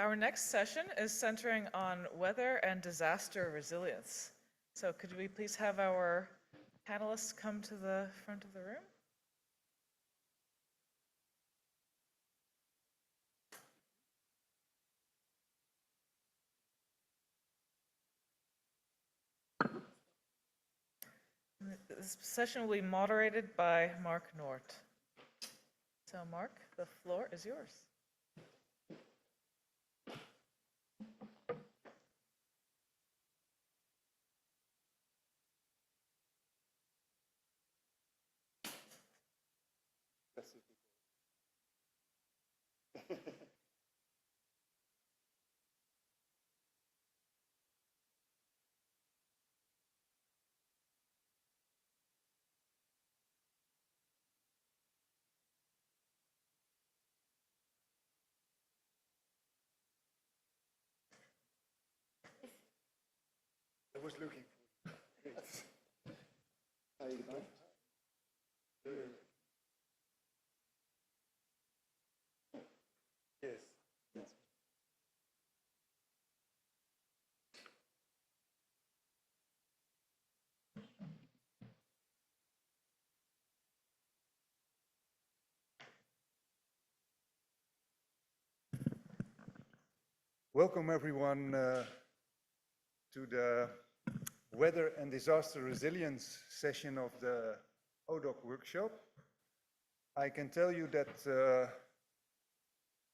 Our next session is centering on weather and disaster resilience. So could we please have our panelists come to the front of the room? This session will be moderated by Mark Nort. So Mark, the floor is yours. I was looking for it. How you doing? Yes. Welcome everyone to the Weather and Disaster Resilience session of the ODOC workshop. I can tell you that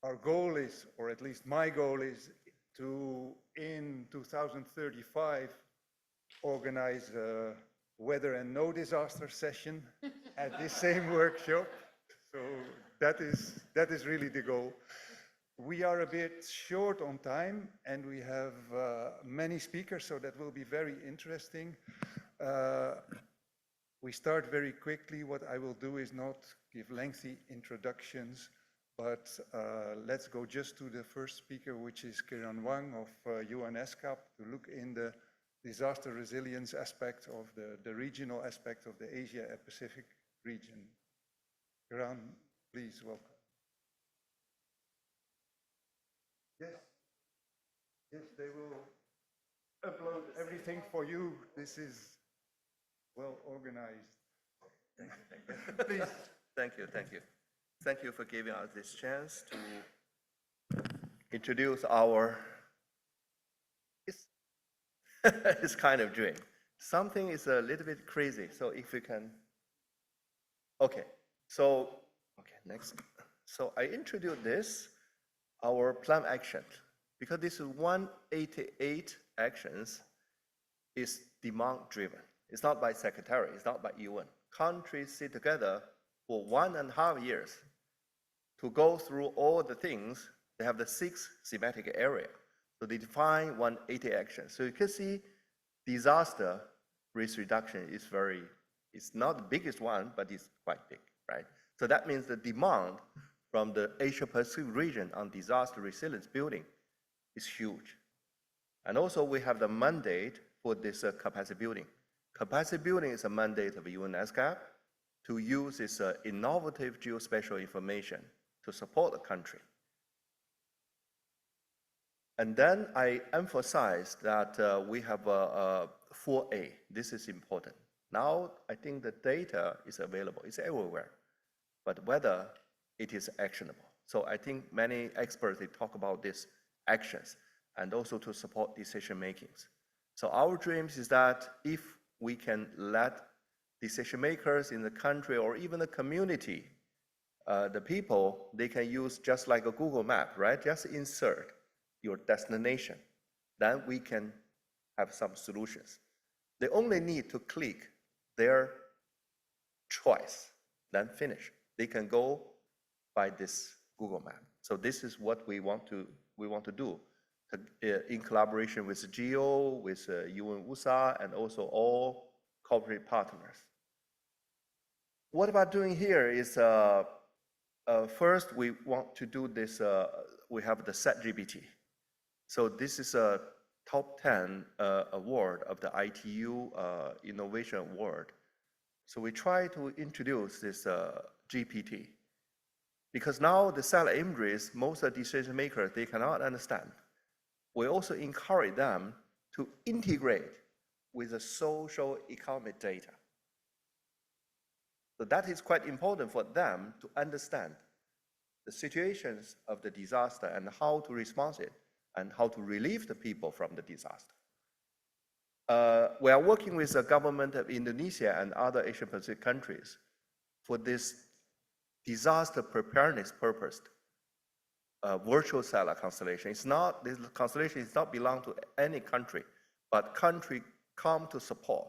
our goal is, or at least my goal is, to, in 2035, organize a weather and no disaster session at this same workshop. So that is really the goal. We are a bit short on time and we have many speakers, so that will be very interesting. We start very quickly. What I will do is not give lengthy introductions, but let's go just to the first speaker, which is Kiran Wang of UNESCAP, to look in the disaster resilience aspect of the regional aspect of the Asia-Pacific region. Kiran, please, welcome. Yes, yes, they will upload everything for you. This is well organized. Thank you. Please. Thank you. Thank you for giving us this chance to introduce our, it's kind of dream. Something is a little bit crazy, so if we can, okay, next. So I introduced this, our plan action, because this is 188 actions is demand driven. It's not by secretary, it's not by UN. Countries sit together for 1.5 years to go through all the things. They have the 6 thematic area. So they define 180 actions. So you can see disaster risk reduction is it's not the biggest one, but it's quite big, right? So that means the demand from the Asia Pacific region on disaster resilience building is huge. And also we have the mandate for this capacity building. Capacity building is a mandate of UNESCAP to use this innovative geospatial information to support the country. And then I emphasize that we have a 4A. This is important. Now I think the data is available, it's everywhere, but whether it is actionable. So I think many experts, they talk about these actions and also to support decision makings. So our dreams is that if we can let decision makers in the country or even the community, the people, they can use just like a Google map, right? Just insert your destination. Then we can have some solutions. They only need to click their choice, then finish. They can go by this Google map. So this is what we want to do in collaboration with GEO, with UNWUSA, and also all corporate partners. What about doing here is first we want to do this. We have the SetGPT. So this is a top 10 award of the ITU Innovation Award. So we try to introduce this GPT. Because now the satellite imageries, most of the decision makers, they cannot understand. We also encourage them to integrate with the social economic data. So that is quite important for them to understand the situations of the disaster and how to respond to it and how to relieve the people from the disaster. We are working with the government of Indonesia and other Asian Pacific countries for this disaster preparedness purpose. Virtual satellite constellation. This constellation does not belong to any country, but country come to support,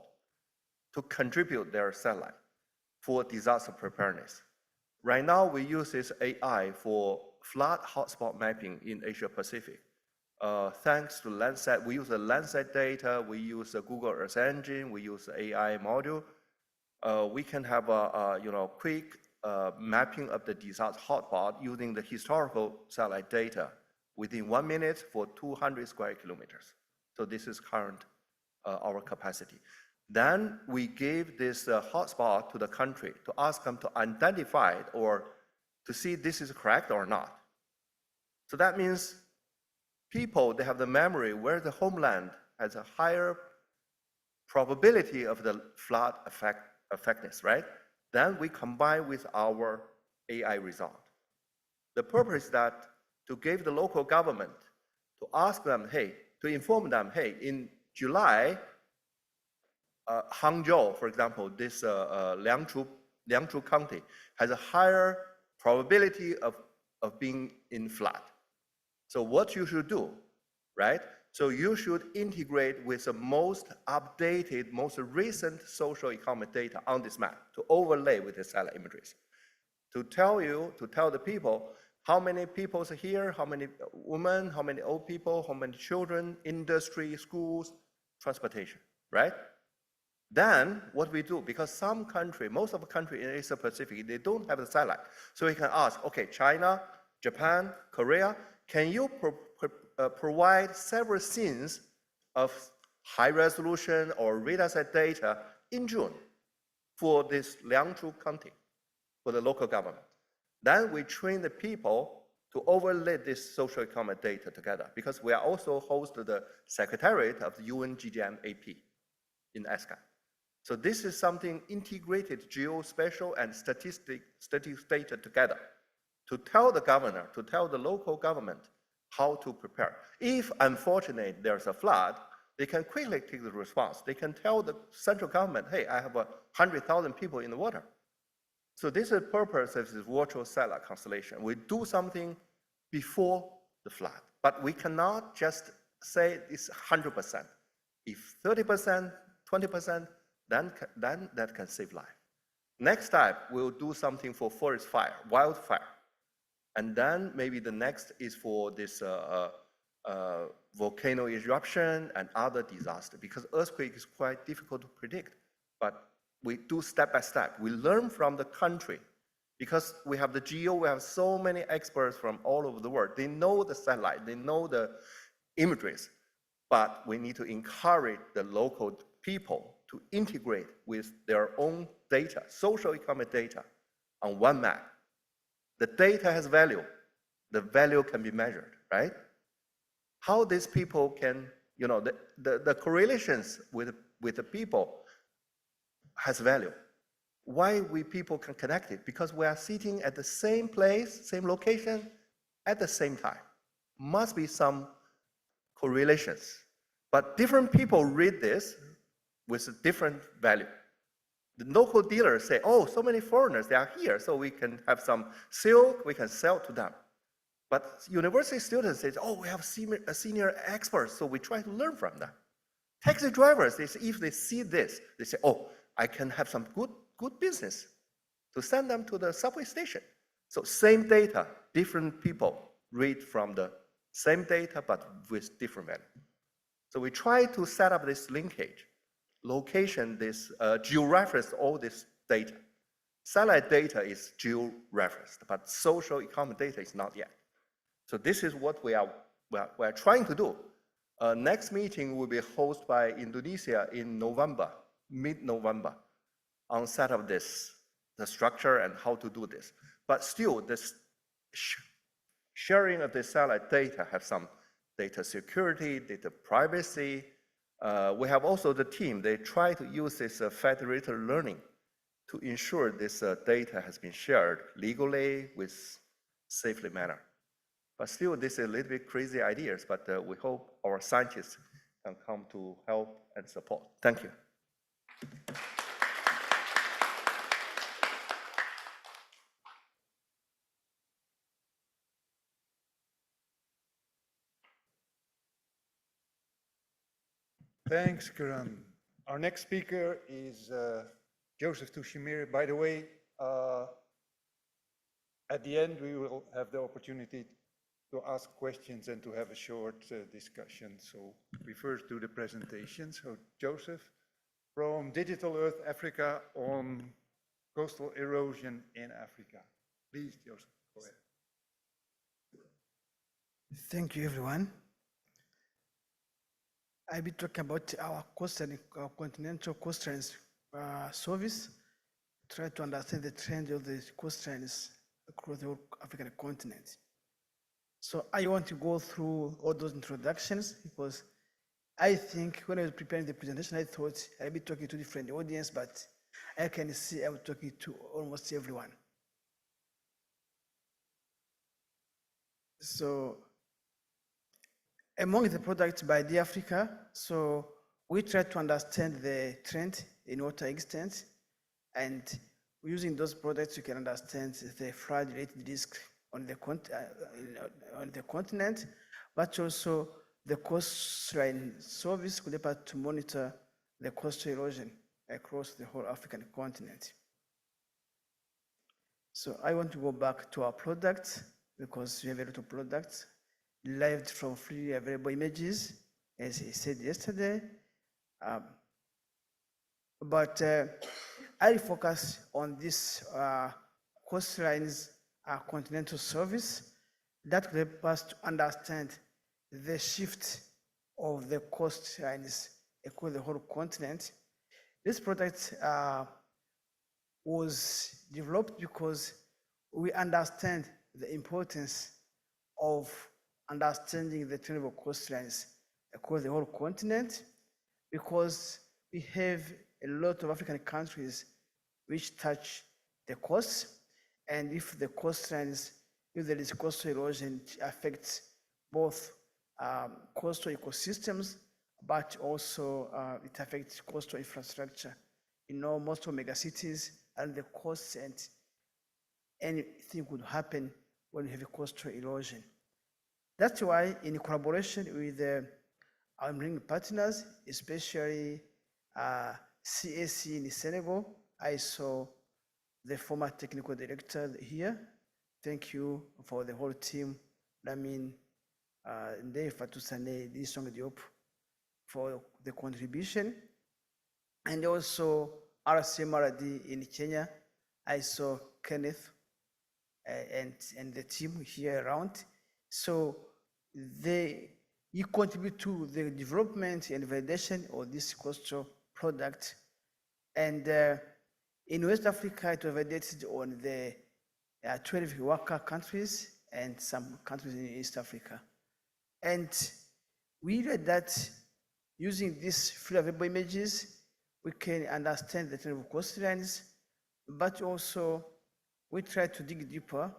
to contribute their satellite for disaster preparedness. Right now, we use this AI for flood hotspot mapping in Asia Pacific. Thanks to Landsat, we use the Landsat data, we use the Google Earth Engine, we use the AI module. We can have a quick mapping of the disaster hotspot using the historical satellite data within 1 minute for 200 square kilometers. So this is current our capacity. Then we gave this hotspot to the country to ask them to identify it or to see this is correct or not. So that means people, they have the memory where the homeland has a higher probability of the flood effectiveness, right? Then we combine with our AI result. The purpose is that to give the local government, to ask them, hey, to inform them, hey, in July, Hangzhou, for example, this Liangzhou County has a higher probability of being in flood. So what you should do, right? So you should integrate with the most updated, most recent social economic data on this map to overlay with the satellite imageries. To tell the people how many people are here, how many women, how many old people, how many children, industry, schools, transportation, right? Then what we do, because some country, most of the country in Asia Pacific, they don't have the satellite. So we can ask, okay, China, Japan, Korea, can you provide several scenes of high resolution or radar set data in June for this Liangzhou County, for the local government? Then we train the people to overlay this social economic data together, because we are also host the Secretariat of the UN GGM-AP in ASCA. So this is something integrated geospatial and statistics data together to tell the governor, to tell the local government how to prepare. If unfortunately there's a flood, they can quickly take the response. They can tell the central government, hey, I have 100,000 people in the water. So this is the purpose of this virtual satellite constellation. We do something before the flood, but we cannot just say it's 100%. If 30%, 20%, then that can save life. Next step, we'll do something for forest fire, wildfire. And then maybe the next is for this volcano eruption and other disaster, because earthquake is quite difficult to predict. But we do step by step. We learn from the country, because we have the geo, we have so many experts from all over the world. They know the satellite, they know the imageries, but we need to encourage the local people to integrate with their own data, social economic data, on one map. The data has value. The value can be measured, right? How these people can, the correlations with the people has value. Why we people can connect it? Because we are sitting at the same place, same location, at the same time. Must be some correlations. But different people read this with a different value. The local dealers say, oh, so many foreigners, they are here, so we can have some silk, we can sell to them. But university students say, oh, we have senior experts, so we try to learn from them. Taxi drivers, if they see this, they say, oh, I can have some good business to send them to the subway station. So same data, different people read from the same data, but with different value. So we try to set up this linkage, location, this geo-reference all this data. Satellite data is geo-referenced, but social economic data is not yet. So this is what we are trying to do. Next meeting will be hosted by Indonesia in November, mid-November, on set of this, the structure and how to do this. But still, sharing of the satellite data have some data security, data privacy. We have also the team, they try to use this federated learning to ensure this data has been shared legally with safely manner. But still, this is a little bit crazy ideas, but we hope our scientists can come to help and support. Thank you. Thanks, Karan. Our next speaker is Joseph Tushimiri. By the way, at the end, we will have the opportunity to ask questions and to have a short discussion. So we first do the presentation. So Joseph, from Digital Earth Africa on coastal erosion in Africa. Please, Joseph, go ahead. Thank you, everyone. I'll be talking about our coastal, our continental coastlines service, try to understand the trend of the coastlines across the whole African continent. So I want to go through all those introductions because I think when I was preparing the presentation, I thought I'd be talking to different audience, but I can see I'm talking to almost everyone. So among the products by the Africa, so we try to understand the trend in water extent, and using those products, you can understand the flood-related risk on the continent, but also the coastline service could help us to monitor the coastal erosion across the whole African continent. So I want to go back to our products because we have a lot of products derived from freely available images, as I said yesterday. But I focus on this coastlines continental service that will help us to understand the shift of the coastlines across the whole continent. This product was developed because we understand the importance of understanding the trend of coastlines across the whole continent, because we have a lot of African countries which touch the coast, and if the coastlines, if there is coastal erosion, it affects both coastal ecosystems, but also it affects coastal infrastructure. You know, most of megacities and the coasts, and anything could happen when you have a coastal erosion. That's why, in collaboration with our marine partners, especially CAC in Senegal, I saw the former technical director here. Thank you for the whole team. I mean, Ndeye Fatou Sané, Disong Diop, for the contribution. And also RCMRD in Kenya, I saw Kenneth and the team here around. So you contribute to the development and validation of this coastal product. And in West Africa, it was validated on the 12 worker countries and some countries in East Africa. And we read that using these free available images, we can understand the trend of coastlines, but also we try to dig deeper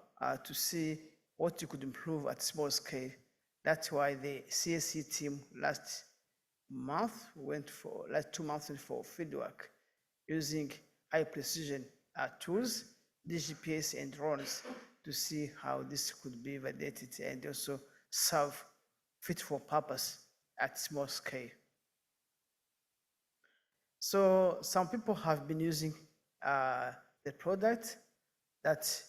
to see what you could improve at small scale. That's why the CSC team last 2 months went for fieldwork using high precision tools, DGPS and drones, to see how this could be validated and also serve fit for purpose at small scale. So some people have been using the product that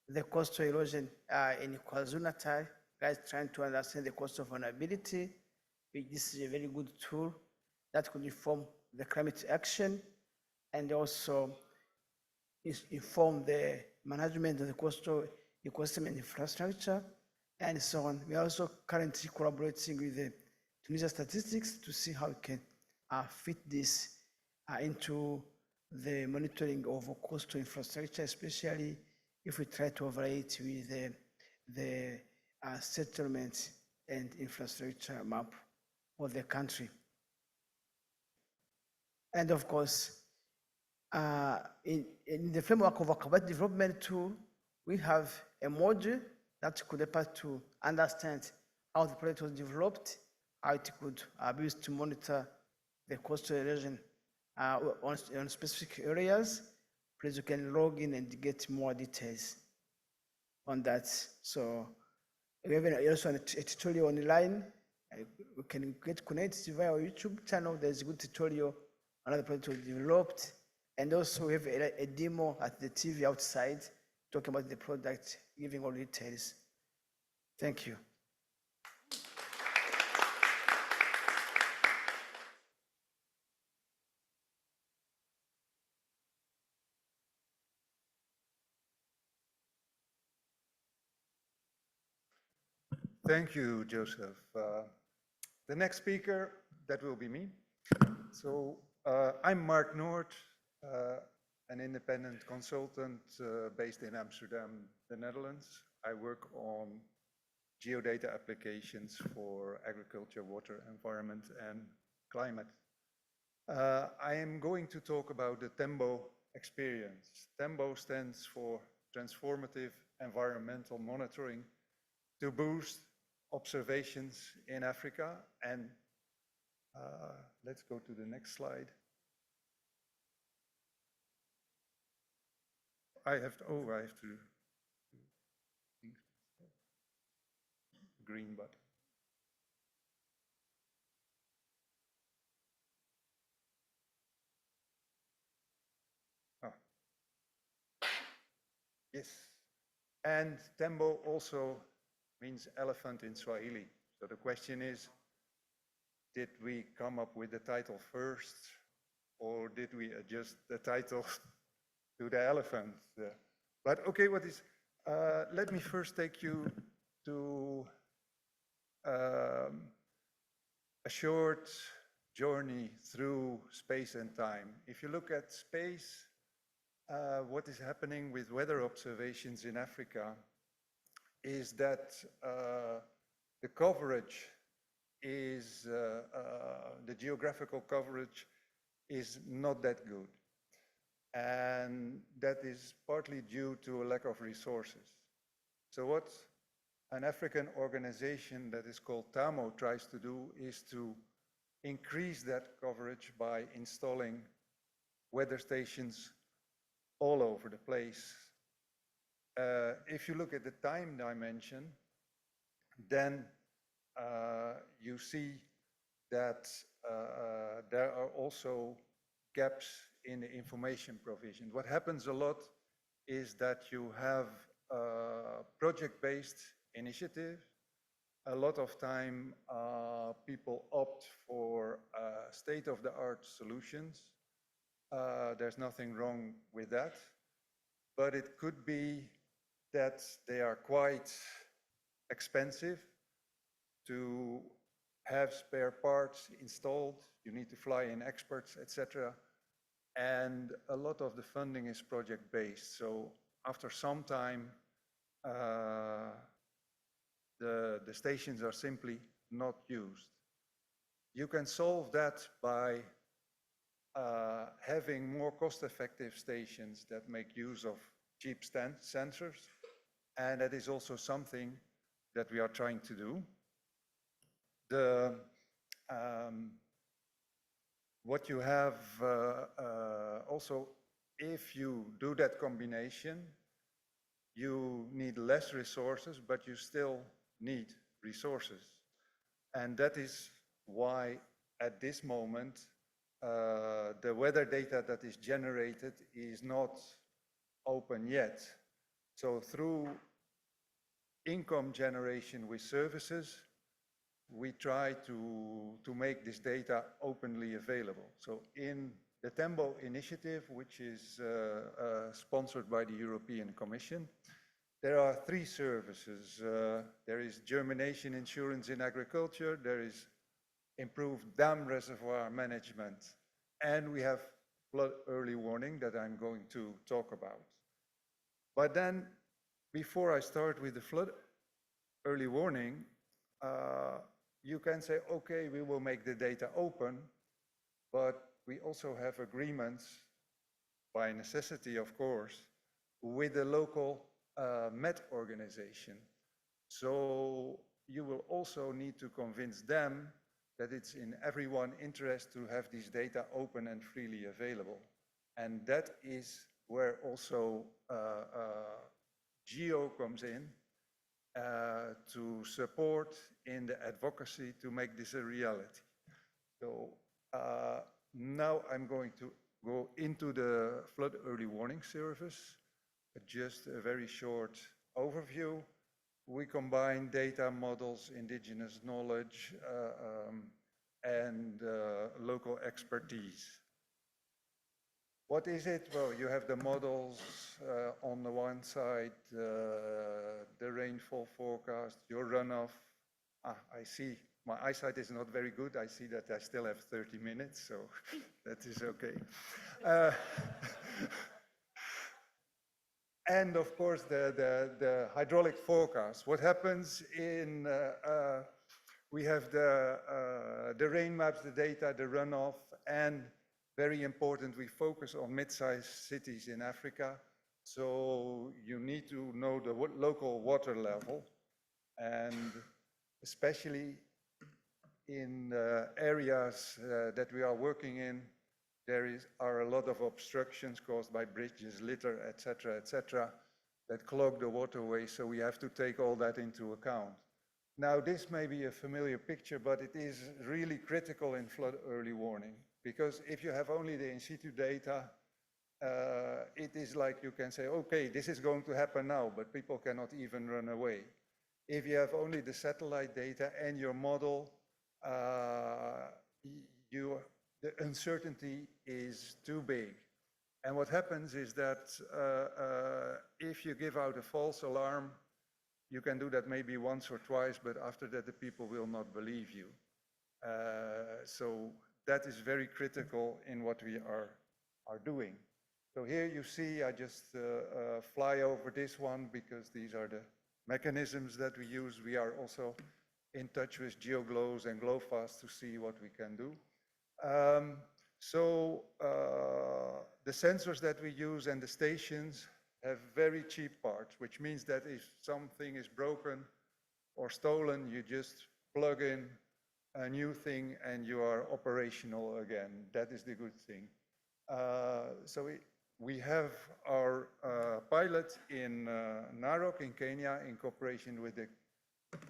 the coastal erosion in KwaZulu-Natal, guys trying to understand the coastal vulnerability. This is a very good tool that could inform the climate action and also inform the management of the coastal ecosystem and infrastructure and so on. We are also currently collaborating with the Tunisia Statistics to see how we can fit this into the monitoring of coastal infrastructure, especially if we try to overlay it with the settlement and infrastructure map of the country. And of course, in the framework of our capacity development tool, we have a module that could help us to understand how the project was developed, how it could be used to monitor the coastal erosion on specific areas. Please, you can log in and get more details on that. So we have also a tutorial online. We can get connected via our YouTube channel. There's a good tutorial on how the project was developed. And also we have a demo at the TV outside talking about the product, giving all details. Thank you. Thank you, Joseph. The next speaker, that will be me. So I'm Mark Noord, an independent consultant based in Amsterdam, the Netherlands. I work on geodata applications for agriculture, water, environment, and climate. I am going to talk about the TEMBO experience. TEMBO stands for Transformative Environmental Monitoring to boost observations in Africa. And let's go to the next slide. I have to green button. Yes, and Tembo also means elephant in Swahili. So the question is, did we come up with the title first, or did we adjust the title to the elephant? But okay, let me first take you to a short journey through space and time. If you look at space, what is happening with weather observations in Africa is that the coverage is, the geographical coverage is not that good. And that is partly due to a lack of resources. So what an African organization that is called TAMO tries to do is to increase that coverage by installing weather stations all over the place. If you look at the time dimension, then you see that there are also gaps in the information provision. What happens a lot is that you have project-based initiatives. A lot of time people opt for state-of-the-art solutions. There's nothing wrong with that, but it could be that they are quite expensive to have spare parts installed. You need to fly in experts, etc. And a lot of the funding is project-based. So after some time, the stations are simply not used. You can solve that by having more cost-effective stations that make use of cheap sensors. And that is also something that we are trying to do. What you have also, if you do that combination, you need less resources, but you still need resources. And that is why at this moment, the weather data that is generated is not open yet. So through income generation with services, we try to make this data openly available. So in the TEMBO initiative, which is sponsored by the European Commission, there are 3 services. There is germination insurance in agriculture, there is improved dam reservoir management, and we have flood early warning that I'm going to talk about. But then before I start with the flood early warning, you can say, okay, we will make the data open, but we also have agreements, by necessity, of course, with the local Met organization. So you will also need to convince them that it's in everyone's interest to have these data open and freely available. And that is where also GEO comes in to support in the advocacy to make this a reality. So now I'm going to go into the flood early warning service. Just a very short overview. We combine data models, indigenous knowledge, and local expertise. What is it? Well, you have the models on the one side, the rainfall forecast, your runoff. I see my eyesight is not very good. I see that I still have 30 minutes, so that is okay. And of course, the hydraulic forecast. What happens in, we have the rain maps, the data, the runoff, and very important, we focus on mid-sized cities in Africa. So you need to know the local water level, and especially in areas that we are working in, there are a lot of obstructions caused by bridges, litter, etc., that clog the waterway, so we have to take all that into account. Now, this may be a familiar picture, but it is really critical in flood early warning, because if you have only the in situ data, it is like you can say, okay, this is going to happen now, but people cannot even run away. If you have only the satellite data and your model, the uncertainty is too big. And what happens is that if you give out a false alarm, you can do that maybe once or twice, but after that the people will not believe you. So that is very critical in what we are doing. So here you see, I just fly over this one because these are the mechanisms that we use. We are also in touch with GeoGlows and GlowFast to see what we can do. The sensors that we use and the stations have very cheap parts, which means that if something is broken or stolen, you just plug in a new thing and you are operational again. That is the good thing. So we have our pilot in Narok in Kenya in cooperation with the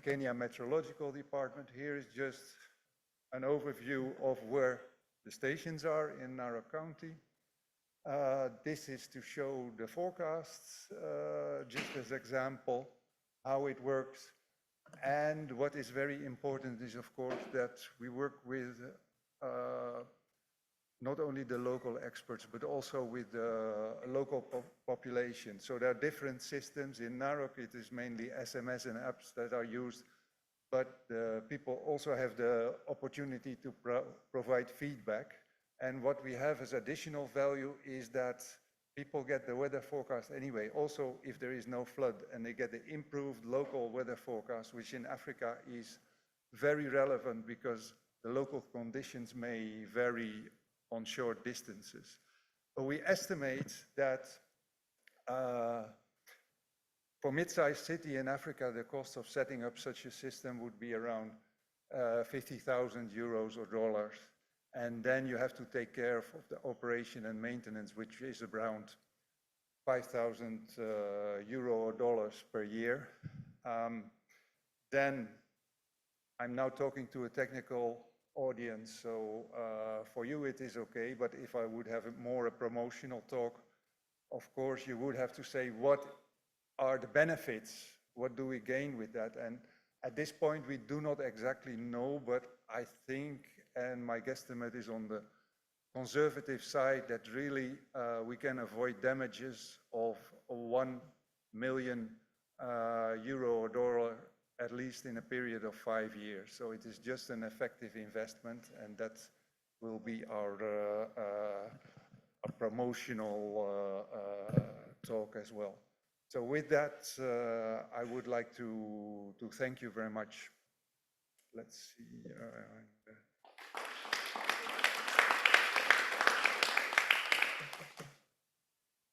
Kenya Meteorological Department. Here is just an overview of where the stations are in Narok County. This is to show the forecasts, just as example, how it works. And what is very important is, of course, that we work with not only the local experts, but also with the local population. So there are different systems. In Narok, it is mainly SMS and apps that are used, but people also have the opportunity to provide feedback. And what we have as additional value is that people get the weather forecast anyway, also if there is no flood, and they get the improved local weather forecast, which in Africa is very relevant because the local conditions may vary on short distances. But we estimate that for mid-sized city in Africa, the cost of setting up such a system would be around 50,000 euros or dollars. And then you have to take care of the operation and maintenance, which is around 5,000 euro or dollars per year. Then I'm now talking to a technical audience, so for you it is okay, but if I would have a promotional talk, of course you would have to say what are the benefits, what do we gain with that? And at this point we do not exactly know, but I think, and my guesstimate is on the conservative side, that really we can avoid damages of 1 million euro or dollar, at least in a period of 5 years. So it is just an effective investment, and that will be our promotional talk as well. So with that, I would like to thank you very much. Let's see.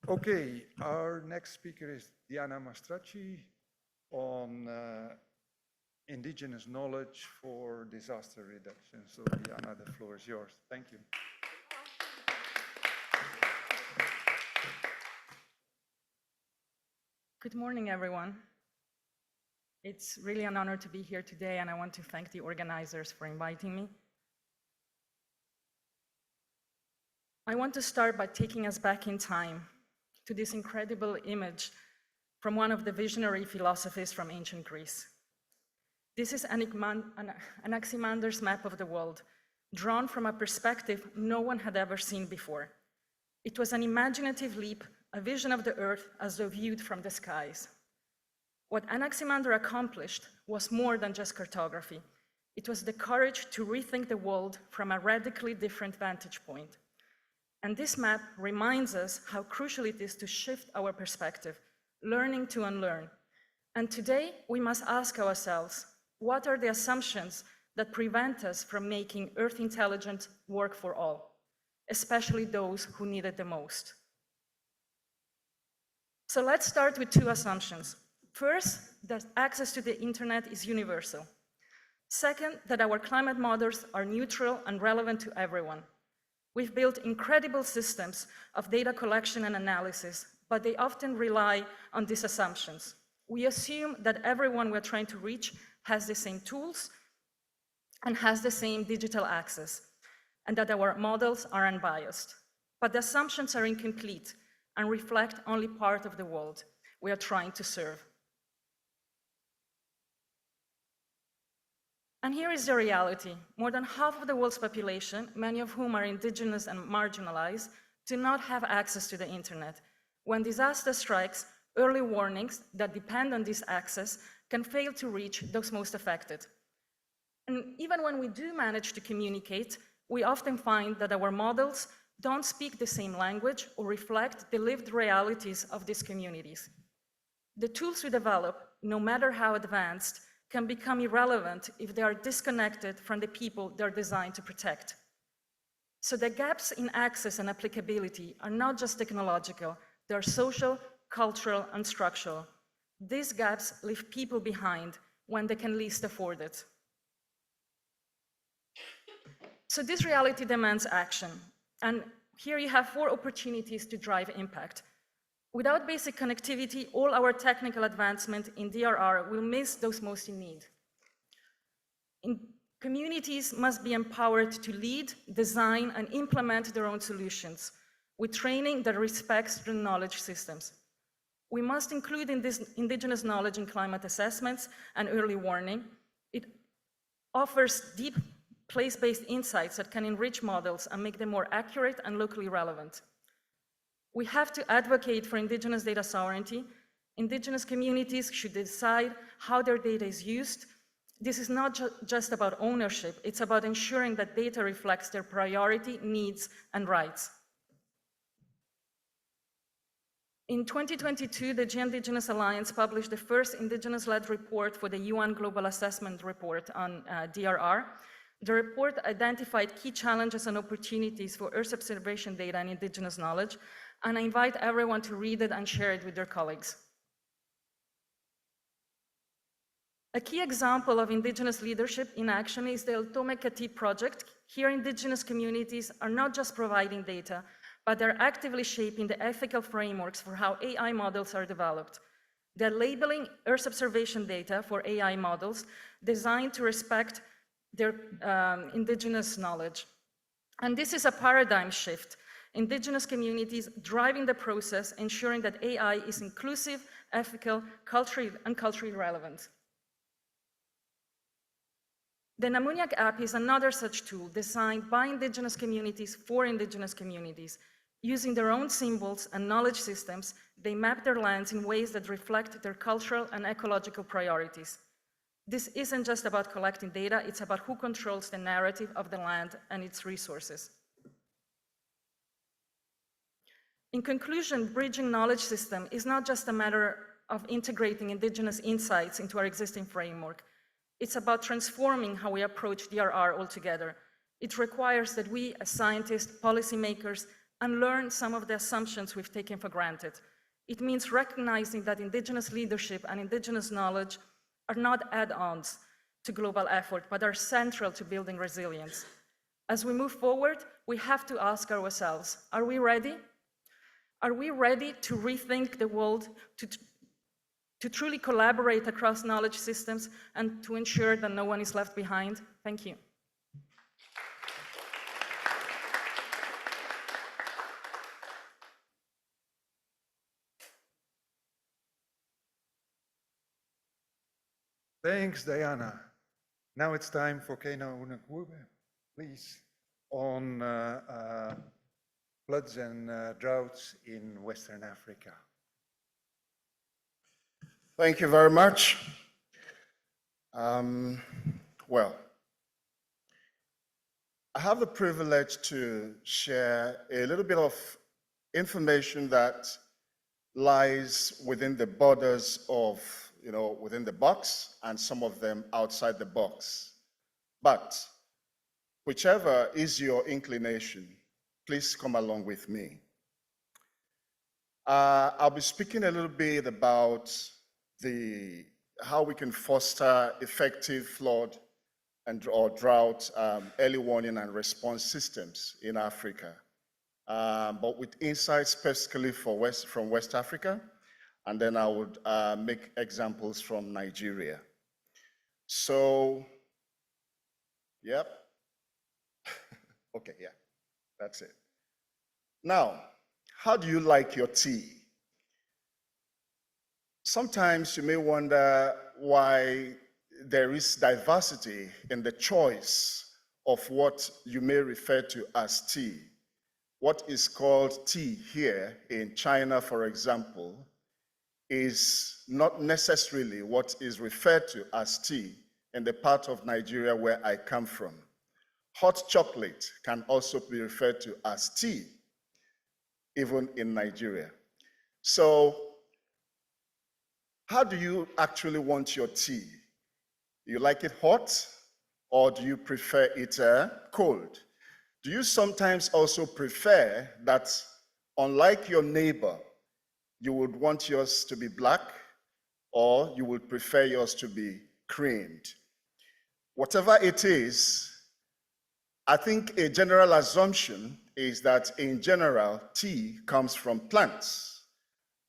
Okay, our next speaker is Diana Mastracci on indigenous knowledge for disaster reduction. So Diana, the floor is yours. Thank you. Good morning, everyone. It's really an honor to be here today, and I want to thank the organizers for inviting me. I want to start by taking us back in time to this incredible image from one of the visionary philosophies from ancient Greece. This is Anaximander's map of the world, drawn from a perspective no one had ever seen before. It was an imaginative leap, a vision of the earth as though viewed from the skies. What Anaximander accomplished was more than just cartography. It was the courage to rethink the world from a radically different vantage point. And this map reminds us how crucial it is to shift our perspective, learning to unlearn. And today, we must ask ourselves, what are the assumptions that prevent us from making Earth intelligence work for all, especially those who need it the most? So let's start with two assumptions. First, that access to the internet is universal. Second, that our climate models are neutral and relevant to everyone. We've built incredible systems of data collection and analysis, but they often rely on these assumptions. We assume that everyone we're trying to reach has the same tools and has the same digital access, and that our models are unbiased. But the assumptions are incomplete and reflect only part of the world we are trying to serve. And here is the reality. More than half of the world's population, many of whom are indigenous and marginalized, do not have access to the internet. When disaster strikes, early warnings that depend on this access can fail to reach those most affected. And even when we do manage to communicate, we often find that our models don't speak the same language or reflect the lived realities of these communities. The tools we develop, no matter how advanced, can become irrelevant if they are disconnected from the people they're designed to protect. So the gaps in access and applicability are not just technological, they're social, cultural, and structural. These gaps leave people behind when they can least afford it. So this reality demands action. And here you have 4 opportunities to drive impact. Without basic connectivity, all our technical advancement in DRR will miss those most in need. Communities must be empowered to lead, design, and implement their own solutions with training that respects the knowledge systems. We must include in this indigenous knowledge in climate assessments and early warning. It offers deep place-based insights that can enrich models and make them more accurate and locally relevant. We have to advocate for indigenous data sovereignty. Indigenous communities should decide how their data is used. This is not just about ownership, it's about ensuring that data reflects their priority, needs, and rights. In 2022, the G-Indigenous Alliance published the first indigenous-led report for the UN Global Assessment Report on DRR. The report identified key challenges and opportunities for Earth observation data and indigenous knowledge, and I invite everyone to read it and share it with their colleagues. A key example of indigenous leadership in action is the Eltome Kati project. Here, indigenous communities are not just providing data, but they're actively shaping the ethical frameworks for how AI models are developed. They're labeling Earth observation data for AI models designed to respect their indigenous knowledge. And this is a paradigm shift. Indigenous communities driving the process, ensuring that AI is inclusive, ethical, culturally relevant. The Namunyak app is another such tool designed by indigenous communities for indigenous communities. Using their own symbols and knowledge systems, they map their lands in ways that reflect their cultural and ecological priorities. This isn't just about collecting data, it's about who controls the narrative of the land and its resources. In conclusion, bridging knowledge system is not just a matter of integrating indigenous insights into our existing framework. It's about transforming how we approach DRR altogether. It requires that we, as scientists, policymakers, unlearn some of the assumptions we've taken for granted. It means recognizing that indigenous leadership and indigenous knowledge are not add-ons to global effort, but are central to building resilience. As we move forward, we have to ask ourselves, are we ready? Are we ready to rethink the world, to truly collaborate across knowledge systems, and to ensure that no one is left behind? Thank you. Thanks, Diana. Now it's time for Kena Unakwube, please, on floods and droughts in Western Africa. Thank you very much. Well, I have the privilege to share a little bit of information that lies within the borders of, within the box, and some of them outside the box. But whichever is your inclination, please come along with me. I'll be speaking a little bit about how we can foster effective flood or drought early warning and response systems in Africa, but with insights specifically from West Africa, and then I would make examples from Nigeria. So, yep. Okay, yeah, that's it. Now, how do you like your tea? Sometimes you may wonder why there is diversity in the choice of what you may refer to as tea. What is called tea here in China, for example, is not necessarily what is referred to as tea in the part of Nigeria where I come from. Hot chocolate can also be referred to as tea, even in Nigeria. So, how do you actually want your tea? Do you like it hot, or do you prefer it cold? Do you sometimes also prefer that, unlike your neighbor, you would want yours to be black, or you would prefer yours to be creamed? Whatever it is, I think a general assumption is that in general, tea comes from plants,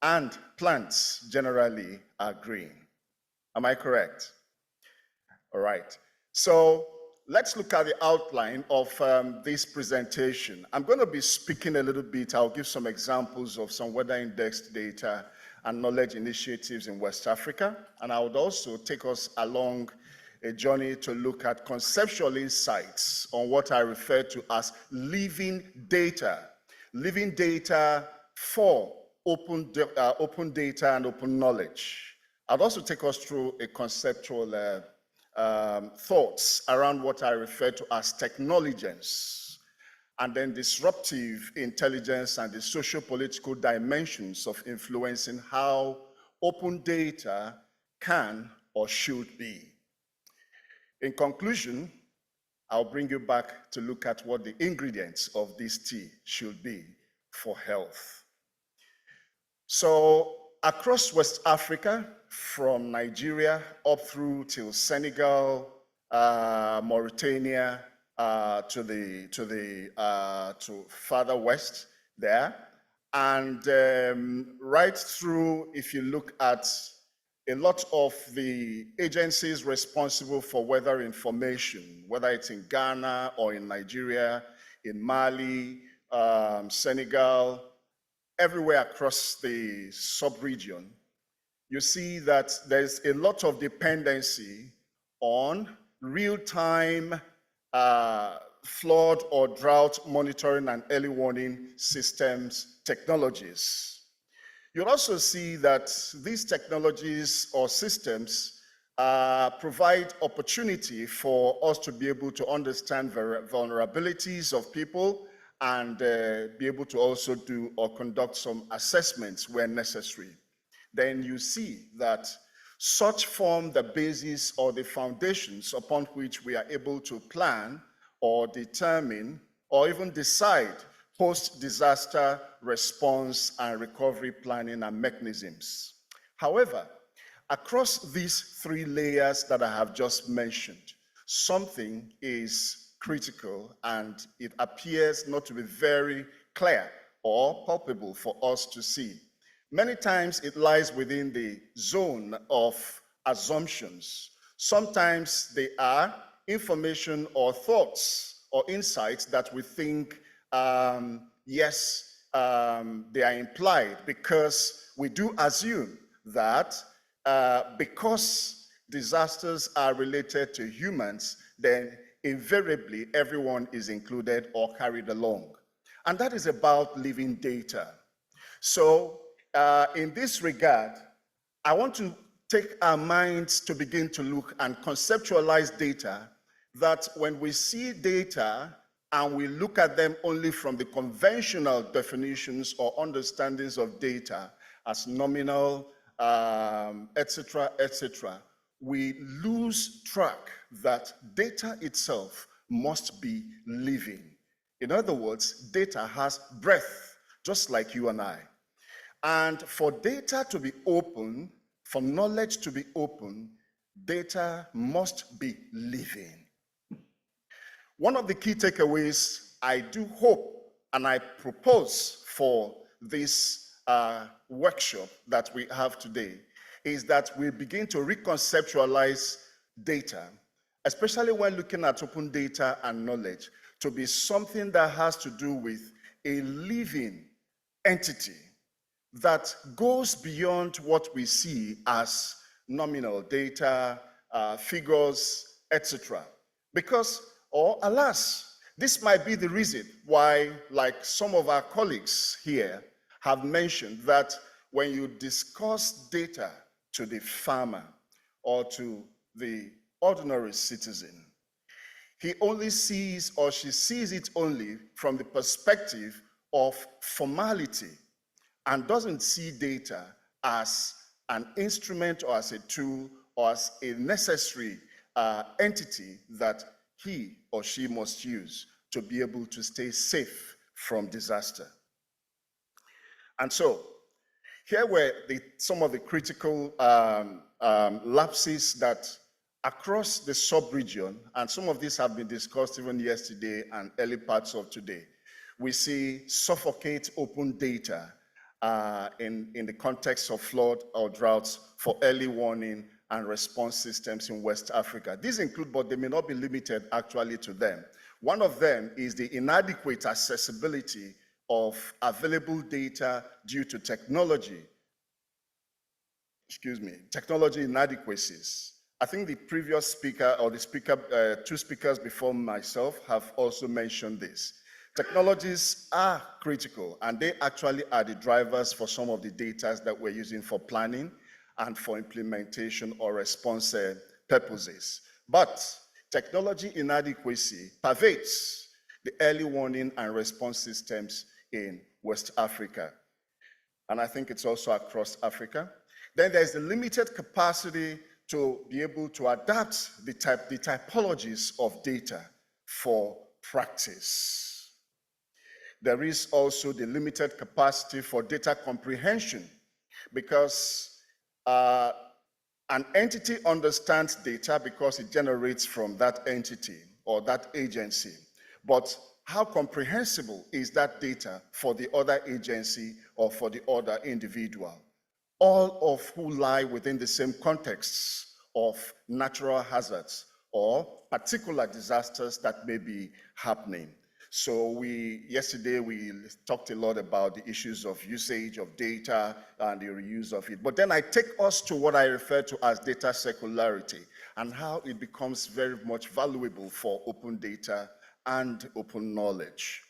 and plants generally are green. Am I correct? All right. So let's look at the outline of this presentation. I'm going to be speaking a little bit. I'll give some examples of some weather indexed data and knowledge initiatives in West Africa. And I would also take us along a journey to look at conceptual insights on what I refer to as living data for open data and open knowledge. I'd also take us through a conceptual thoughts around what I refer to as technologies, and then disruptive intelligence and the socio-political dimensions of influencing how open data can or should be. In conclusion, I'll bring you back to look at what the ingredients of this tea should be for health. So across West Africa, from Nigeria up through till Senegal, Mauritania, to farther west there, and right through, if you look at a lot of the agencies responsible for weather information, whether it's in Ghana or in Nigeria, in Mali, Senegal, everywhere across the sub-region, you see that there's a lot of dependency on real-time flood or drought monitoring and early warning systems technologies. You'll also see that these technologies or systems provide opportunity for us to be able to understand vulnerabilities of people and be able to also do or conduct some assessments where necessary. then you see that such form the basis or the foundations upon which we are able to plan or determine or even decide post-disaster response and recovery planning and mechanisms. However, across these three layers that I have just mentioned, something is critical and it appears not to be very clear or palpable for us to see. Many times it lies within the zone of assumptions. Sometimes they are information or thoughts or insights that we think, yes, they are implied because we do assume that because disasters are related to humans, then invariably everyone is included or carried along. And that is about living data. So in this regard, I want to take our minds to begin to look and conceptualize data, that when we see data and we look at them only from the conventional definitions or understandings of data as nominal, etc., etc., we lose track that data itself must be living. In other words, data has breath, just like you and I. And for data to be open, for knowledge to be open, data must be living. One of the key takeaways I do hope and I propose for this workshop that we have today is that we begin to reconceptualize data, especially when looking at open data and knowledge, to be something that has to do with a living entity that goes beyond what we see as nominal data, figures, etc. Because, or alas, this might be the reason why, like some of our colleagues here have mentioned, that when you discuss data to the farmer or to the ordinary citizen, he only sees or she sees it only from the perspective of formality and doesn't see data as an instrument or as a tool or as a necessary entity that he or she must use to be able to stay safe from disaster. And so, here were some of the critical lapses that across the sub-region, and some of these have been discussed even yesterday and early parts of today, we see suffocate open data in the context of flood or droughts for early warning and response systems in West Africa. These include, but they may not be limited actually to them. One of them is the inadequate accessibility of available data due to technology inadequacies. I think the previous speaker or the two speakers before myself have also mentioned this. Technologies are critical, and they actually are the drivers for some of the data that we're using for planning and for implementation or response purposes. But technology inadequacy pervades the early warning and response systems in West Africa. And I think it's also across Africa. Then there's the limited capacity to be able to adapt the typologies of data for practice. There is also the limited capacity for data comprehension, because an entity understands data because it generates from that entity or that agency. But how comprehensible is that data for the other agency or for the other individual? All of who lie within the same contexts of natural hazards or particular disasters that may be happening. So yesterday we talked a lot about the issues of usage of data and the reuse of it. But then I take us to what I refer to as data circularity and how it becomes very much valuable for open data and open knowledge.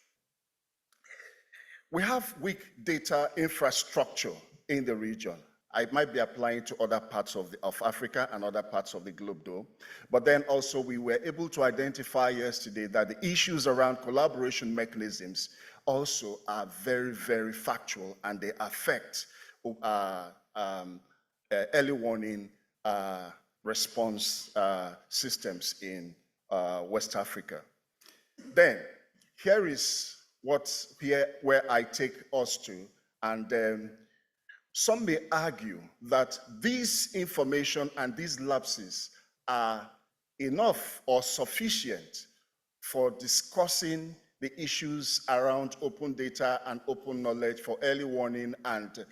We have weak data infrastructure in the region. I might be applying to other parts of Africa and other parts of the globe though. But then also we were able to identify yesterday that the issues around collaboration mechanisms also are very, very factual, and they affect early warning response systems in West Africa. Then, here is where I take us to, and some may argue that this information and these lapses are enough or sufficient for discussing the issues around open data and open knowledge for early warning and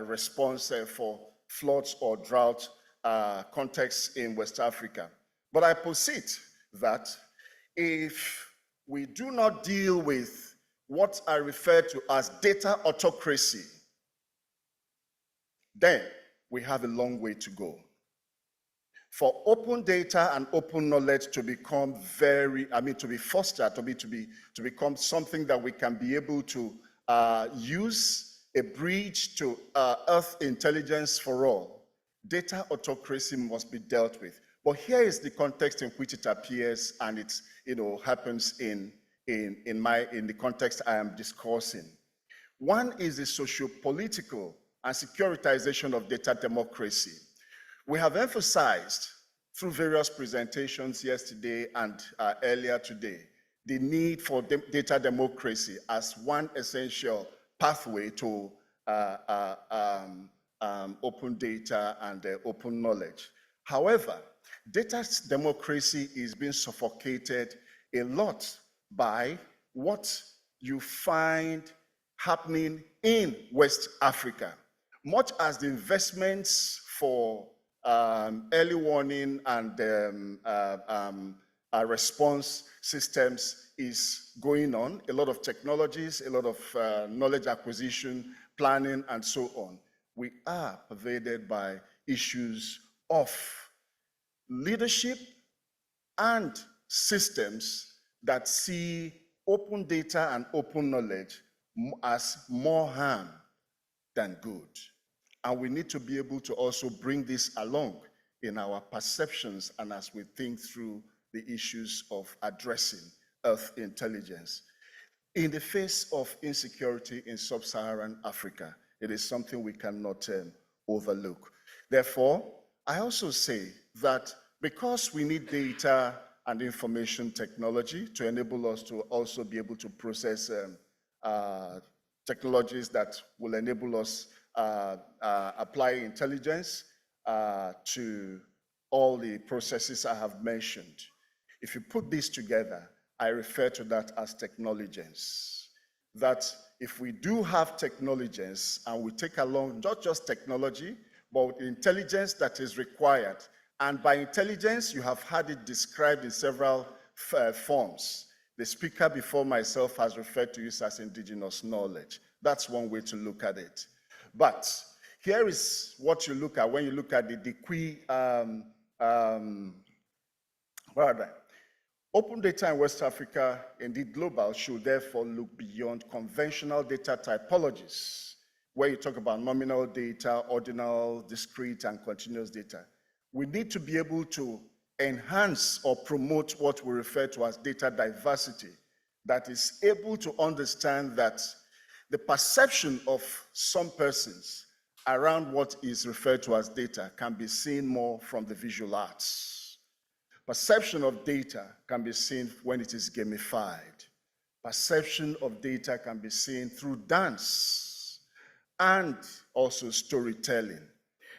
response for floods or drought contexts in West Africa. But I posit that if we do not deal with what I refer to as data autocracy, then we have a long way to go. For open data and open knowledge to become to be fostered, to become something that we can be able to use a bridge to Earth intelligence for all, data autocracy must be dealt with. But here is the context in which it appears, and it happens in the context I am discussing. One is the socio-political and securitization of data democracy. We have emphasized through various presentations yesterday and earlier today the need for data democracy as one essential pathway to open data and open knowledge. However, data democracy is being suffocated a lot by what you find happening in West Africa. Much as the investments for early warning and response systems is going on, a lot of technologies, a lot of knowledge acquisition, planning, and so on, we are pervaded by issues of leadership and systems that see open data and open knowledge as more harm than good. And we need to be able to also bring this along in our perceptions and as we think through the issues of addressing Earth intelligence. In the face of insecurity in sub-Saharan Africa, it is something we cannot overlook. Therefore, I also say that because we need data and information technology to enable us to also be able to process technologies that will enable us apply intelligence to all the processes I have mentioned. If you put this together, I refer to that as technologies. That if we do have technologies and we take along not just technology, but intelligence that is required. And by intelligence, you have had it described in several forms. The speaker before myself has referred to it as indigenous knowledge. That's one way to look at it. But here is what you look at when you look at the DQI paradigm. Open data in West Africa, indeed global, should therefore look beyond conventional data typologies, where you talk about nominal data, ordinal, discrete, and continuous data. We need to be able to enhance or promote what we refer to as data diversity, that is able to understand that the perception of some persons around what is referred to as data can be seen more from the visual arts. Perception of data can be seen when it is gamified. Perception of data can be seen through dance and also storytelling.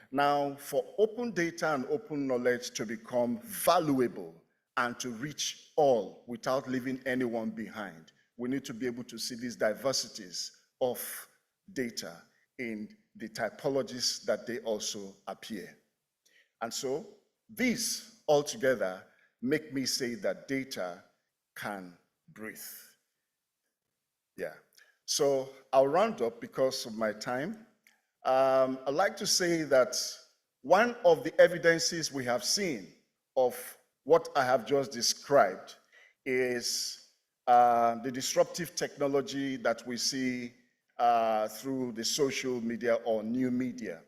Now, for open data and open knowledge to become valuable and to reach all without leaving anyone behind, we need to be able to see these diversities of data in the typologies that they also appear. And so, these altogether make me say that data can breathe. Yeah. So I'll round up because of my time. I'd like to say that one of the evidences we have seen of what I have just described is the disruptive technology that we see through the social media or new media.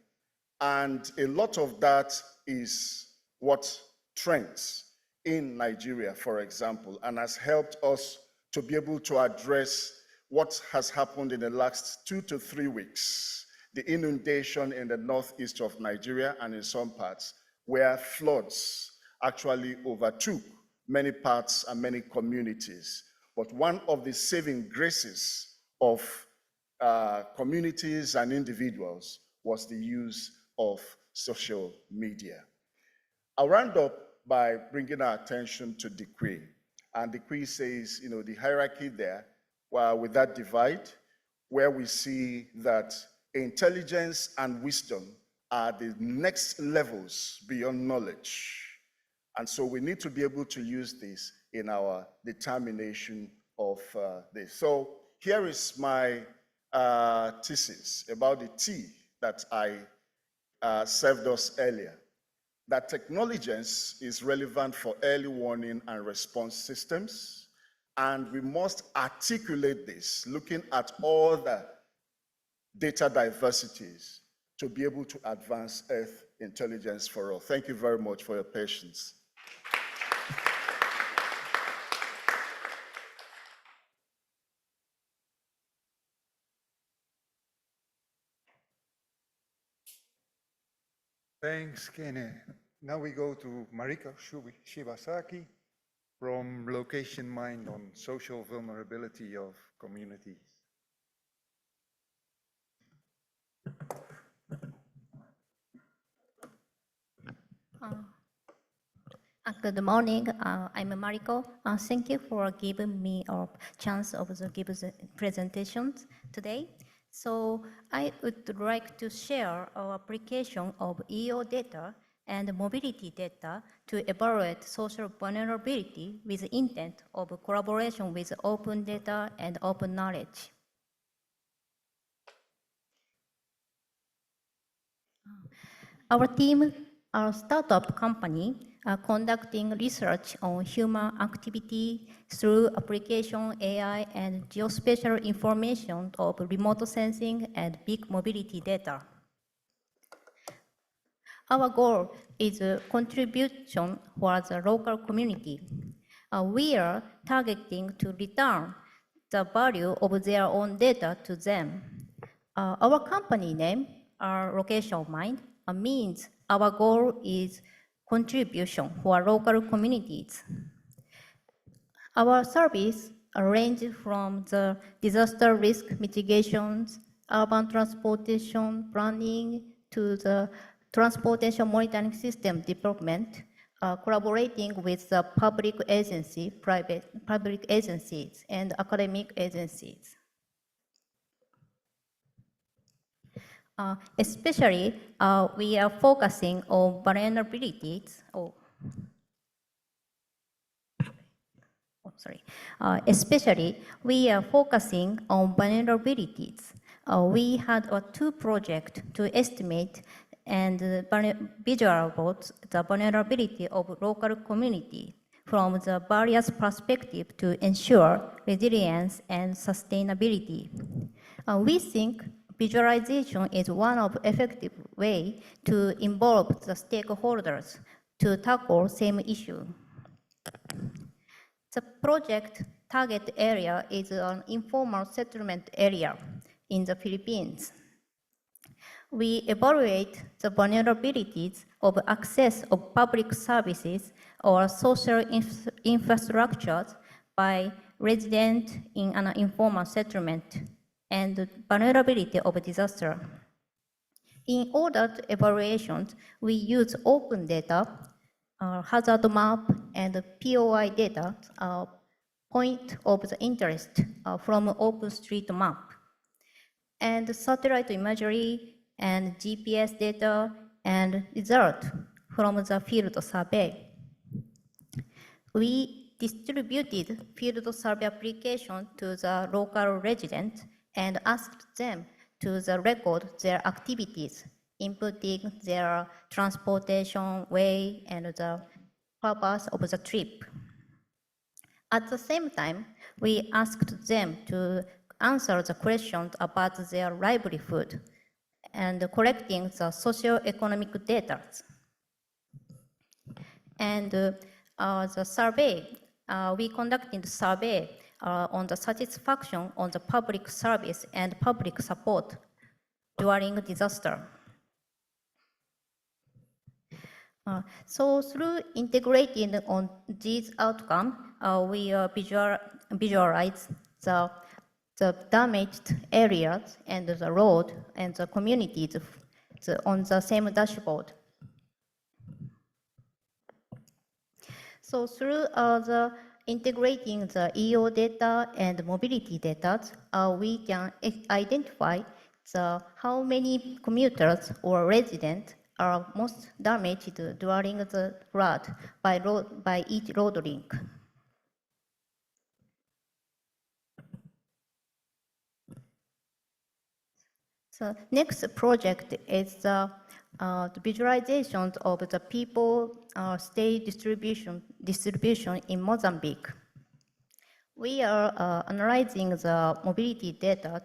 And a lot of that is what trends in Nigeria, for example, and has helped us to be able to address what has happened in the last 2 to 3 weeks, the inundation in the northeast of Nigeria and in some parts, where floods actually overtook many parts and many communities. But one of the saving graces of communities and individuals was the use of social media. I'll round up by bringing our attention to decree. And decree says, the hierarchy there, with that divide, where we see that intelligence and wisdom are the next levels beyond knowledge. And so we need to be able to use this in our determination of this. So here is my thesis about the tea that I served us earlier. That technologies is relevant for early warning and response systems, and we must articulate this, looking at all the data diversities to be able to advance Earth intelligence for all. Thank you very much for your patience. Thanks, Kene. Now we go to Mariko Shibasaki from Location Mind on social vulnerability of communities. Good morning. I'm Mariko. Thank you for giving me a chance of give the presentations today. So I would like to share our application of EO data and mobility data to evaluate social vulnerability with the intent of collaboration with open data and open knowledge. Our team, our startup company, are conducting research on human activity through application AI and geospatial information of remote sensing and big mobility data. Our goal is a contribution for the local community. We are targeting to return the value of their own data to them. Our company name, our Location Mind, means our goal is contribution for local communities. Our service ranges from the disaster risk mitigations, urban transportation planning, to the transportation monitoring system development, collaborating with the public agency, public agencies, and academic agencies. Especially, we are focusing on vulnerabilities. Especially, we are focusing on vulnerabilities. We had 2 projects to estimate and visualize the vulnerability of local community from the various perspectives to ensure resilience and sustainability. We think visualization is one of effective way to involve the stakeholders to tackle same issue. The project target area is an informal settlement area in the Philippines. We evaluate the vulnerabilities of access of public services or social infrastructures by residents in an informal settlement and the vulnerability of disaster. In order to evaluations, we use open data, hazard map, and POI data, point of the interest from OpenStreetMap, and satellite imagery and GPS data and result from the field survey. We distributed field survey application to the local residents and asked them to record their activities, inputting their transportation way and the purpose of the trip. At the same time, we asked them to answer the questions about their livelihood and collecting the socio-economic data. And the survey, we conducted the survey on the satisfaction on the public service and public support during disaster. So through integrating on these outcomes, we visualize the damaged areas and the road and the communities on the same dashboard. So through the integrating the EO data and mobility data, we can identify how many commuters or residents are most damaged during the flood by each road link. So next project is the visualization of the people state distribution in Mozambique. We are analyzing the mobility data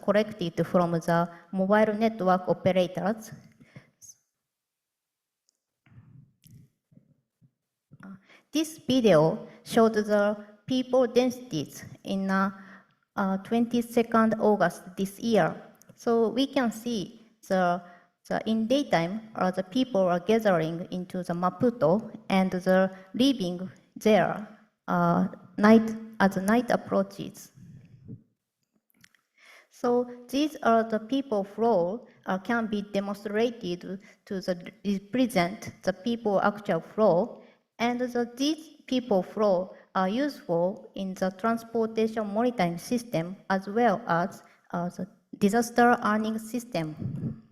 collected from the mobile network operators. This video showed the people densities in 22nd August this year. So we can see in daytime, the people are gathering into the Maputo and the living there as the night approaches. So these are the people flow can be demonstrated to represent the people actual flow, and these people flow are useful in the transportation monitoring system as well as the disaster earning system.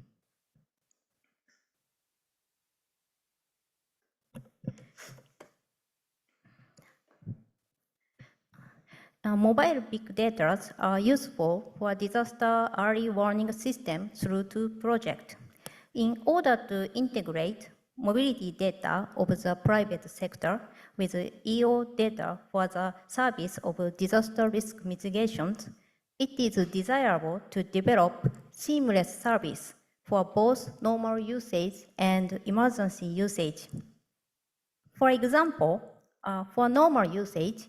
Mobile big data are useful for disaster early warning system through two projects. In order to integrate mobility data of the private sector with EO data for the service of disaster risk mitigation, it is desirable to develop seamless service for both normal usage and emergency usage. For example, for normal usage,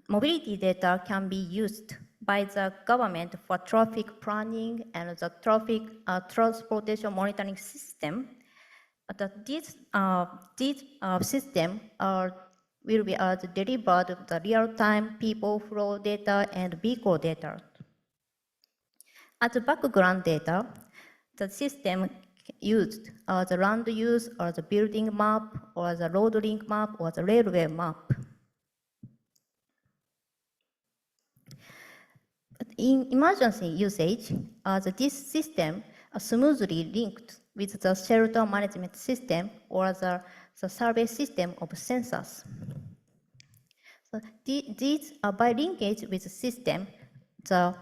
mobility data can be used by the government for traffic planning and the traffic transportation monitoring system. This system will be delivered the real-time people flow data and vehicle data. As background data, the system used the land use or the building map or the road link map or the railway map. In emergency usage, this system smoothly linked with the shelter management system or the survey system of sensors. So these by linkage with the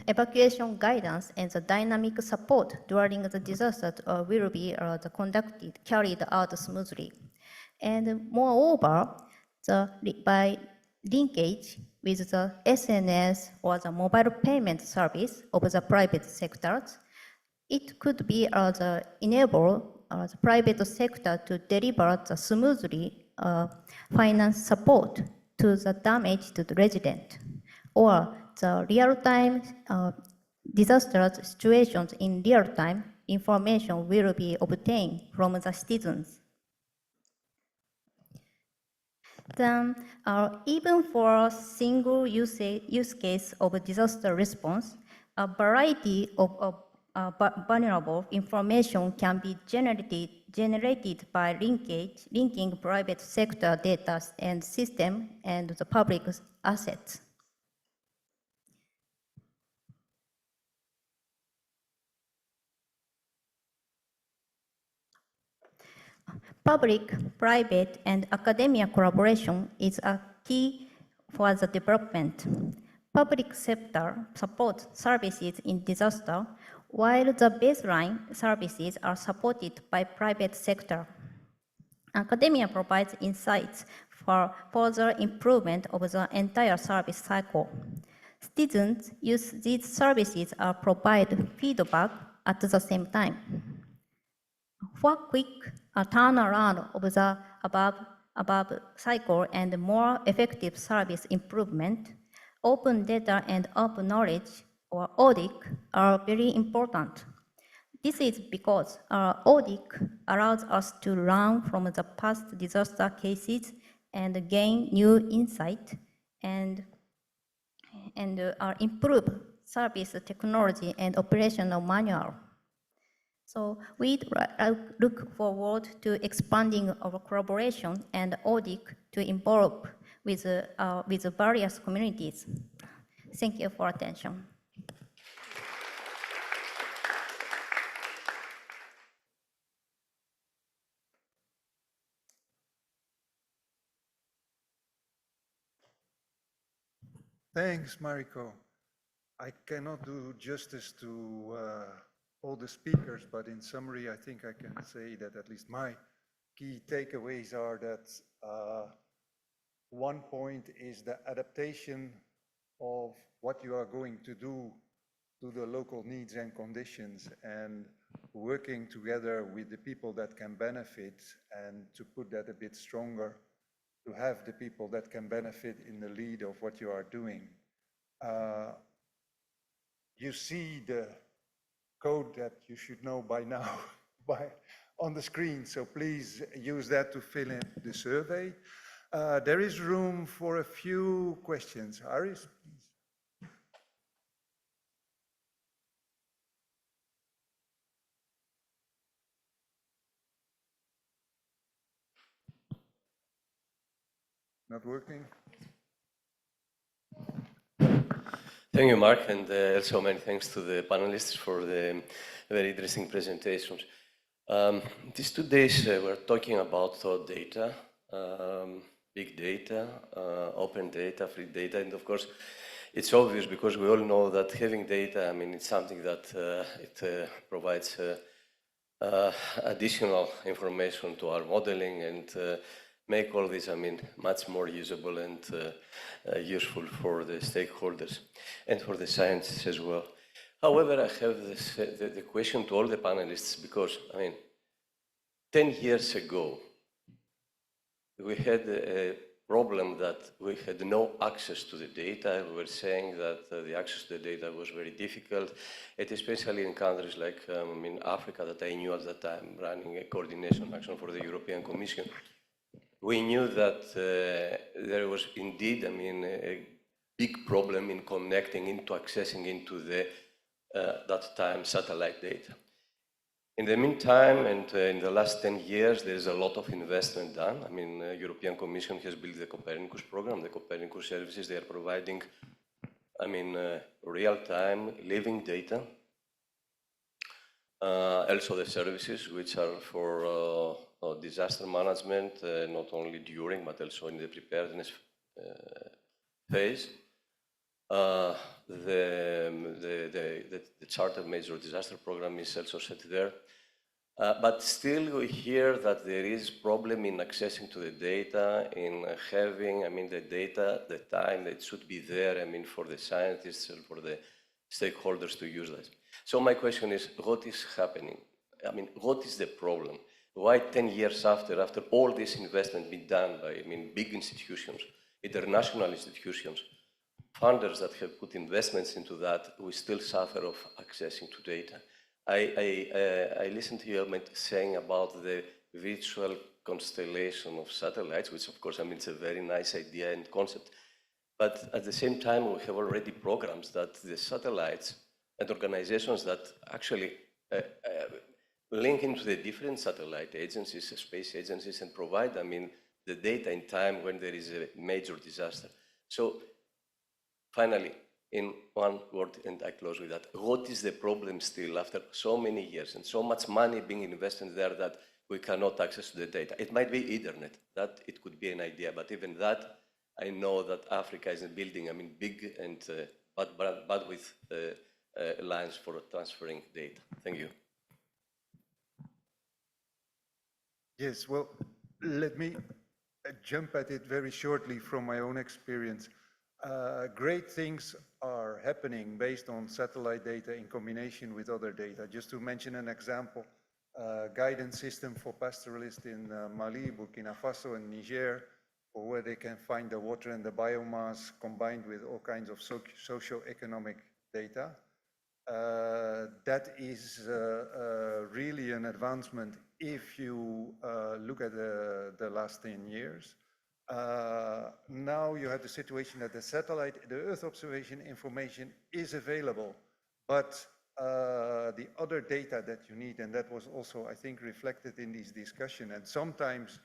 evacuation guidance and the dynamic support during the disaster will be carried out smoothly. And moreover, by linkage with the SNS or the mobile payment service of the private sectors, it could be enable the private sector to deliver the smoothly finance support to the damaged resident, or the real-time disaster situations in real-time information will be obtained from the citizens. Then, even for a single use case of disaster response, a variety of vulnerable information can be generated by linking private sector data and system and the public assets. Public, private, and academia collaboration is a key for the development. Public sector supports services in disaster, while the baseline services are supported by private sector. Academia provides insights for further improvement of the entire service cycle. Students use these services or provide feedback at the same time. For quick turnaround of the above above cycle and more effective service improvement, open data and open knowledge, or ODIC, are very important. This is because ODIC allows us to learn from the past disaster cases and gain new insight and improve service technology and operational manual. So we look forward to expanding our collaboration and ODIC to involve with various communities. Thank you for attention. Thanks, Mariko. I cannot do justice to all the speakers, but in summary, I think I can say that at least my key takeaways are that one point is the adaptation of what you are going to do to the local needs and conditions, and working together with the people that can benefit, and to put that a bit stronger, to have the people that can benefit in the lead of what you are doing. You see the code that you should know by now on the screen, so please use that to fill in the survey. There is room for a few questions. Aris, please. Not working? Thank you, Mark, and also many thanks to the panelists for the very interesting presentations. These 2 days we're talking about data, big data, open data, free data, and of course it's obvious because we all know that having data, I mean, it's something that it provides additional information to our modeling and make all this, I mean, much more usable and useful for the stakeholders and for the scientists as well. However, I have the question to all the panelists because, I mean, 10 years ago, we had a problem that we had no access to the data. We were saying that the access to the data was very difficult, and especially in countries like in Africa that I knew at that time, running a coordination action for the European Commission. We knew that there was indeed, I mean, a big problem in connecting into accessing into the, that time, satellite data. In the meantime, and in the last 10 years, there's a lot of investment done. I mean, European Commission has built the Copernicus program, the Copernicus services. They are providing, I mean, real-time living data. Also the services which are for disaster management, not only during, but also in the preparedness phase. The Charter Major Disaster Program is also set there. But still we hear that there is problem in accessing to the data, in having, I mean, the data, the time that should be there, I mean, for the scientists and for the stakeholders to use that. So my question is, what is happening? I mean, what is the problem? Why 10 years after all this investment been done by, I mean, big institutions, international institutions, funders that have put investments into that, we still suffer of accessing to data? I listened to you saying about the virtual constellation of satellites, which of course, I mean, it's a very nice idea and concept. But at the same time, we have already programs that the satellites and organizations that actually link into the different satellite agencies, space agencies, and provide, I mean, the data in time when there is a major disaster. So finally, in one word, and I close with that, what is the problem still after so many years and so much money being invested there that we cannot access the data? It might be Ethernet, that it could be an idea, but even that, I know that Africa is building, I mean, big and but with lines for transferring data. Thank you. Yes, well, let me jump at it very shortly from my own experience. Great things are happening based on satellite data in combination with other data. Just to mention an example, guidance system for pastoralists in Mali, Burkina Faso, and Niger, for where they can find the water and the biomass combined with all kinds of socio-economic data. That is really an advancement if you look at the last 10 years. Now you have the situation that the satellite, the Earth observation information is available, but the other data that you need, and that was also, I think, reflected in this discussion, and sometimes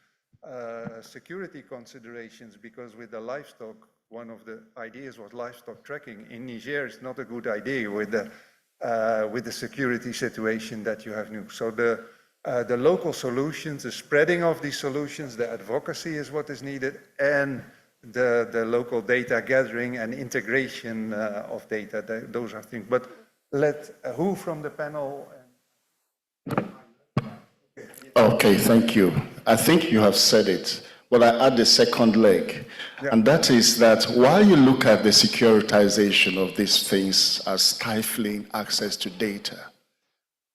security considerations, because with the livestock, one of the ideas was livestock tracking. In Niger, it's not a good idea with the security situation that you have now. So the local solutions, the spreading of these solutions, the advocacy is what is needed, and the local data gathering and integration of data. Those are things. But who from the panel? Okay, thank you. I think you have said it, but I add the second leg, and that is that while you look at the securitization of these things as stifling access to data,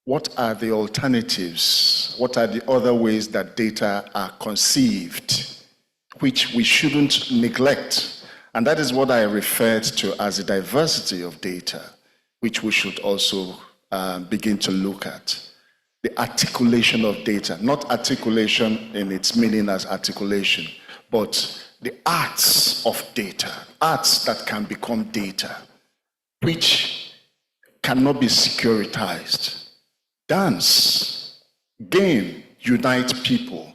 what are the alternatives? What are the other ways that data are conceived, which we shouldn't neglect? And that is what I referred to as the diversity of data, which we should also begin to look at. The articulation of data, not articulation in its meaning as articulation, but the arts of data, arts that can become data, which cannot be securitized. Dance, game, unite people.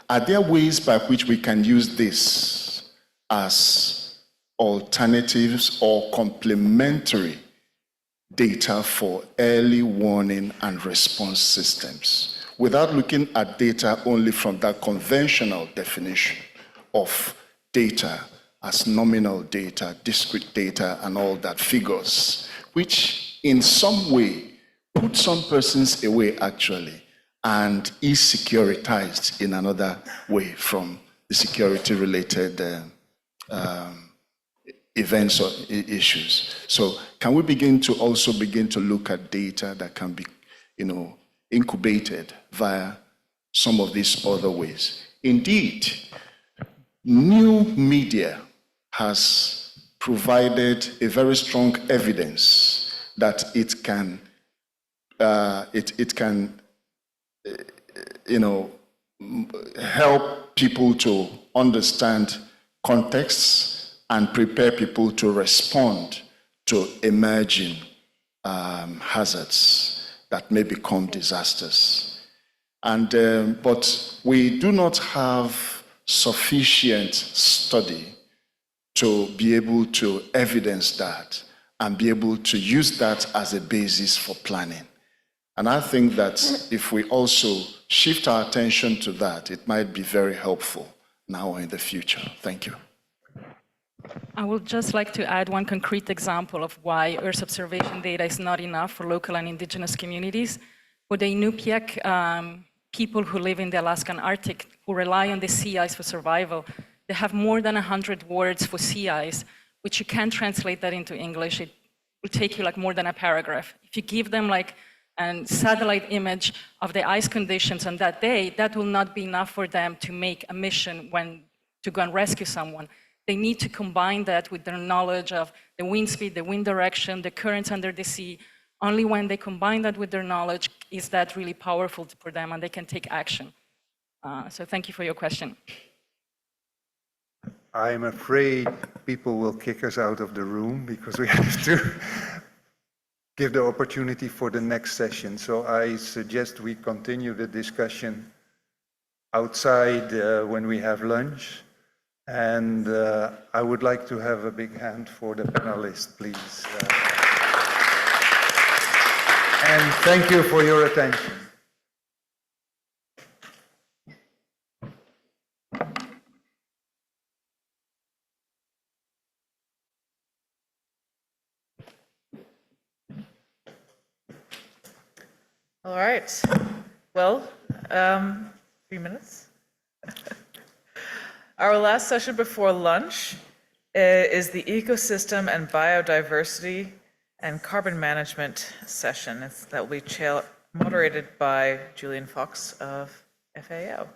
Are there ways by which we can use this as alternatives or complementary data for early warning and response systems, without looking at data only from that conventional definition of data as nominal data, discrete data, and all that figures, which in some way put some persons away actually and is securitized in another way from the security-related events or issues. So can we begin to look at data that can be, incubated via some of these other ways? Indeed, new media has provided a very strong evidence that it can help people to understand contexts and prepare people to respond to emerging hazards that may become disasters. But we do not have sufficient study to be able to evidence that and be able to use that as a basis for planning. And I think that if we also shift our attention to that, it might be very helpful now or in the future. Thank you. I would just like to add one concrete example of why Earth observation data is not enough for local and indigenous communities. For the Inupiaq people who live in the Alaskan Arctic, who rely on the sea ice for survival, they have more than 100 words for sea ice, which you can't translate that into English. It will take you like more than a paragraph. If you give them like a satellite image of the ice conditions on that day, that will not be enough for them to make a mission to go and rescue someone. They need to combine that with their knowledge of the wind speed, the wind direction, the currents under the sea. Only when they combine that with their knowledge is that really powerful for them and they can take action. So thank you for your question. I'm afraid people will kick us out of the room because we have to give the opportunity for the next session. So I suggest we continue the discussion outside when we have lunch. And I would like to have a big hand for the panelists, please. And thank you for your attention. All right. Well, 3 minutes. Our last session before lunch is the Ecosystem and Biodiversity and Carbon Management session. That will be moderated by Julian Fox of FAO.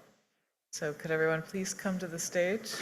So could everyone please come to the stage?